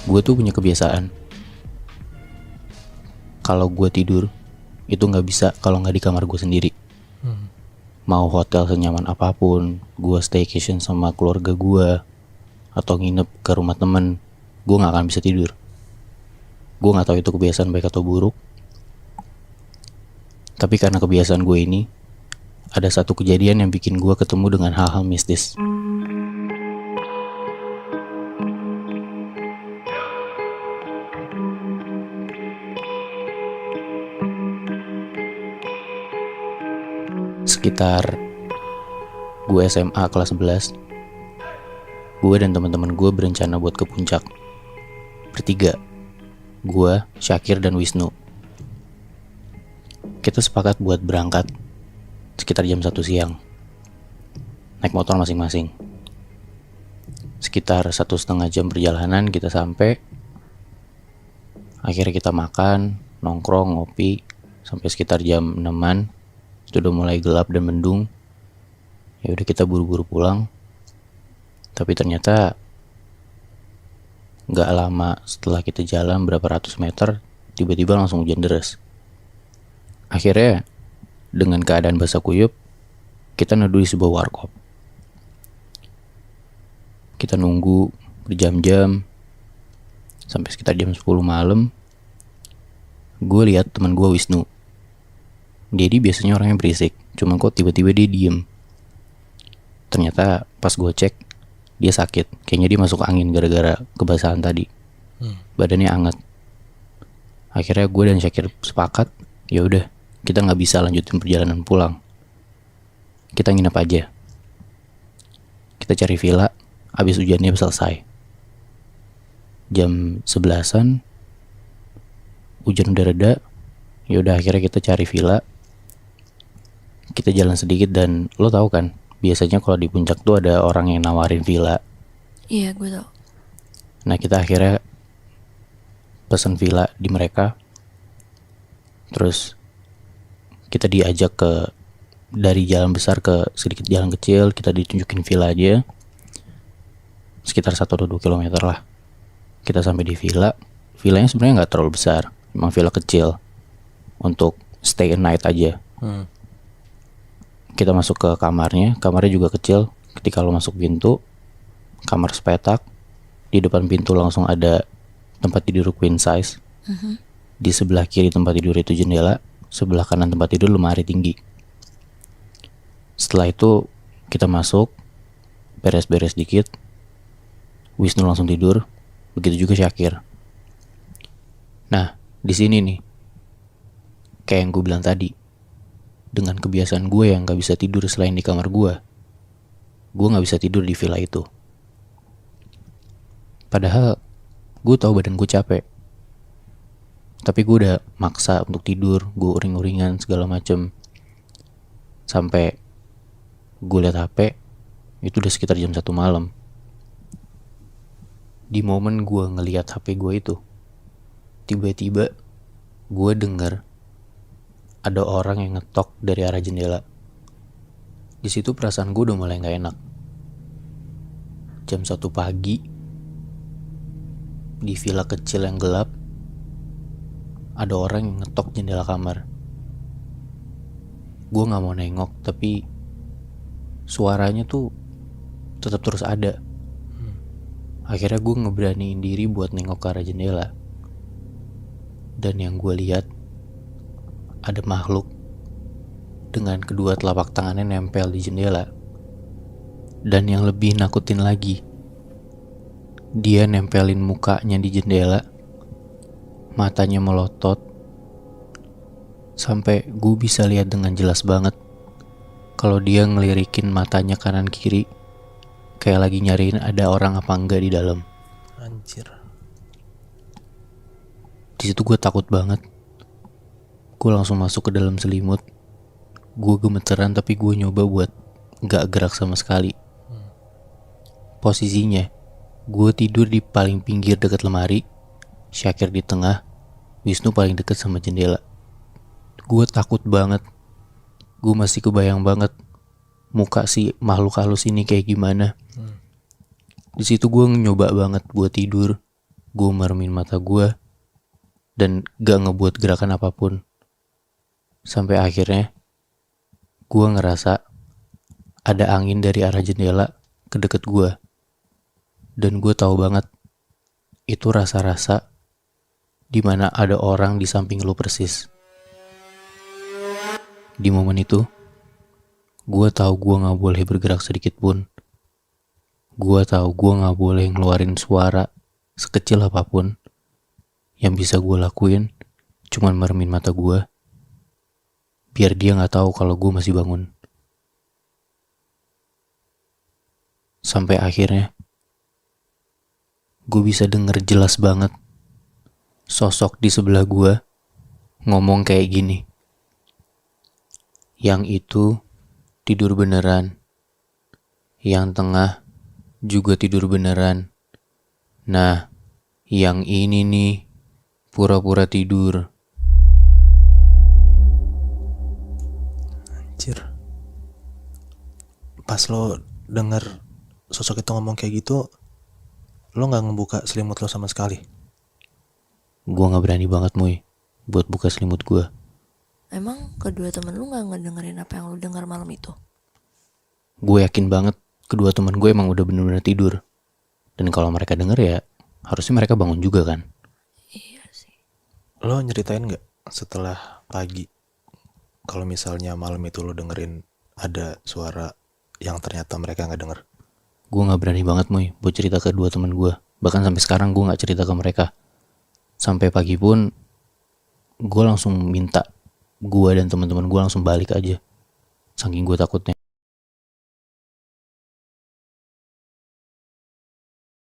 Gue tuh punya kebiasaan, kalau gue tidur itu nggak bisa kalau nggak di kamar gue sendiri. Mau hotel senyaman apapun, gue staycation sama keluarga gue atau nginep ke rumah temen, gue nggak akan bisa tidur. Gue nggak tahu itu kebiasaan baik atau buruk, tapi karena kebiasaan gue ini, ada satu kejadian yang bikin gue ketemu dengan hal-hal mistis. Sekitar gue SMA kelas 11, gue dan teman-teman gue berencana buat ke puncak. Bertiga, gue, Syakir, dan Wisnu. Kita sepakat buat berangkat sekitar jam 1 siang, naik motor masing-masing. Sekitar 1,5 jam perjalanan kita sampai. Akhirnya kita makan, nongkrong, ngopi, sampai sekitar jam 6-an. Itu udah mulai gelap dan mendung. Ya udah kita buru-buru pulang. Tapi ternyata gak lama setelah kita jalan berapa ratus meter, tiba-tiba langsung hujan deras. Akhirnya dengan keadaan basah kuyup, kita neduh di sebuah warkop. Kita nunggu berjam-jam sampai sekitar jam 10 malam. Gue lihat teman gue Wisnu. Dia biasanya orangnya berisik, cuman kok tiba-tiba dia diem. Ternyata pas gue cek, dia sakit. Kayaknya dia masuk angin gara-gara kebasahan tadi. Badannya anget. Akhirnya gue dan Syakir sepakat, ya udah kita nggak bisa lanjutin perjalanan pulang. Kita nginep aja. Kita cari villa, abis hujannya selesai. Jam 11-an, hujan udah reda. Ya udah akhirnya kita cari villa. Kita jalan sedikit dan lo tahu kan, biasanya kalau di puncak tuh ada orang yang nawarin villa. Iya, gue tau. Nah kita akhirnya pesen villa di mereka. Terus kita diajak dari jalan besar ke sedikit jalan kecil. Kita ditunjukin villa aja, sekitar 1 atau 2 kilometer lah. Kita sampai di villa. Villanya sebenarnya gak terlalu besar, emang villa kecil untuk stay a night aja. Kita masuk ke kamarnya juga kecil. Ketika lo masuk pintu, kamar sepetak. Di depan pintu langsung ada tempat tidur queen size. Di sebelah kiri tempat tidur itu jendela, sebelah kanan tempat tidur lemari tinggi. Setelah itu kita masuk, beres-beres dikit. Wisnu langsung tidur, begitu juga Syakir. Nah, di sini nih, kayak yang gue bilang tadi, dengan kebiasaan gue yang gak bisa tidur selain di kamar gue gak bisa tidur di villa itu. Padahal gue tahu badan gue capek, tapi gue udah maksa untuk tidur. Gue uring-uringan segala macem. Sampai gue liat HP, itu udah sekitar jam 1 malam. Di momen gue ngeliat HP gue itu, tiba-tiba gue denger ada orang yang ngetok dari arah jendela. Di situ perasaan gue udah mulai gak enak. Jam 1 pagi, di villa kecil yang gelap, ada orang yang ngetok jendela kamar. Gue gak mau nengok, tapi suaranya tuh tetap terus ada. Akhirnya gue ngeberaniin diri buat nengok ke arah jendela. Dan yang gue lihat, ada makhluk dengan kedua telapak tangannya nempel di jendela. Dan yang lebih nakutin lagi, dia nempelin mukanya di jendela, matanya melotot, sampai gue bisa lihat dengan jelas banget kalau dia ngelirikin matanya kanan kiri, kayak lagi nyariin ada orang apa enggak di dalam. Anjir. Di situ gue takut banget. Gue langsung masuk ke dalam selimut. Gue gemeteran tapi gue nyoba buat gak gerak sama sekali. Posisinya, gue tidur di paling pinggir dekat lemari, Syakir di tengah, Wisnu paling dekat sama jendela. Gue takut banget. Gue masih kebayang banget muka si makhluk halus ini kayak gimana. Di situ gue nyoba banget buat tidur, Gue meremin mata gue dan gak ngebuat gerakan apapun. Sampai akhirnya gue ngerasa ada angin dari arah jendela ke deket gue. Dan gue tahu banget itu rasa-rasa dimana ada orang di samping lo persis. Di momen itu, gue tahu gue gak boleh bergerak sedikit pun. Gue tahu gue gak boleh ngeluarin suara sekecil apapun. Yang bisa gue lakuin cuman meremin mata gue, biar dia gak tahu kalau gue masih bangun. Sampai akhirnya gue bisa denger jelas banget sosok di sebelah gue ngomong kayak gini. Yang itu tidur beneran. Yang tengah juga tidur beneran. Nah, yang ini nih pura-pura tidur. Anjir. Pas lo denger sosok itu ngomong kayak gitu, lo gak ngebuka selimut lo sama sekali? Gue gak berani banget Muy buat buka selimut gue. Emang kedua temen lu gak ngedengerin apa yang lu dengar malam itu? Gue yakin banget kedua teman gue emang udah bener-bener tidur. Dan kalau mereka denger ya harusnya mereka bangun juga kan. Iya sih. Lo nyeritain gak setelah pagi kalau misalnya malam itu lo dengerin ada suara yang ternyata mereka gak denger? Gue gak berani banget Muy buat cerita ke dua teman gue. Bahkan sampai sekarang gue gak cerita ke mereka. Sampai pagi pun gue langsung minta gue dan teman-teman gue langsung balik aja. Saking gue takutnya.